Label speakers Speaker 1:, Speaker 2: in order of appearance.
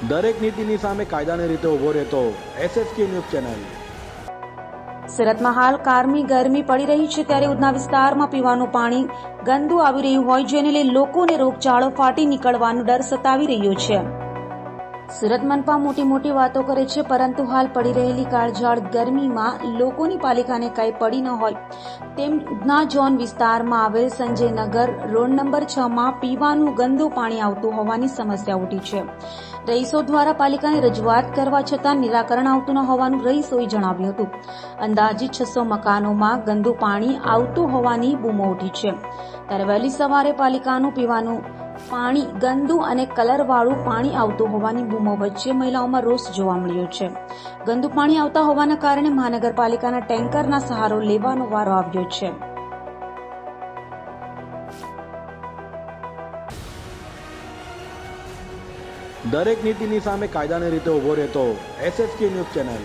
Speaker 1: દરેક નીતિની સામે કાયદાની રીતે ઊભો રહેતો SSK ન્યૂઝ ચેનલ।
Speaker 2: સુરતમાં હાલ કારમી ગરમી પડી રહી છે, ત્યારે ઉધના વિસ્તારમાં પીવાનું પાણી ગંદુ આવી રહ્યું હોય, જેને લઈ લોકોને રોગચાળો ફાટી નીકળવાનો ડર સતાવી રહ્યો છે। સુરત મનપા મોટી વાતો કરે છે, પરંતુ હાલ પડી રહેલી કાળઝાળ ગરમીમાં લોકોની પાલિકાને કંઈ પડી ન હોય તેમ ઉધના ઝોન વિસ્તારમાં આવેલ સંજયનગર રોડ નંબર 6 માં પીવાનું ગંદુ પાણી આવતું હોવાની સમસ્યા ઉઠી છે। રહીશો દ્વારા પાલિકાને રજૂઆત કરવા છતાં નિરાકરણ આવતું ન હોવાનું રહીશોએ જણાવ્યું હતું। અંદાજિત 600 મકાનોમાં ગંદુ પાણી આવતું હોવાની બૂમો ઉઠી છે, ત્યારે વહેલી સવારે પાલિકાનું પીવાનું પાણી ગંદુ અને કલરવાળું પાણી આવતું હોવાની બૂમો વચ્ચે મહિલાઓમાં રોષ જોવા મળ્યો છે। ગંદુ પાણી આવતા હોવાના કારણે મહાનગરપાલિકાના ટેન્કરના સહારો લેવાનો વારો આવ્યો છે।
Speaker 1: દરેક નીતિની સામે કાયદાની રીતે ઊભો રહેતો SSK ન્યૂઝ ચેનલ।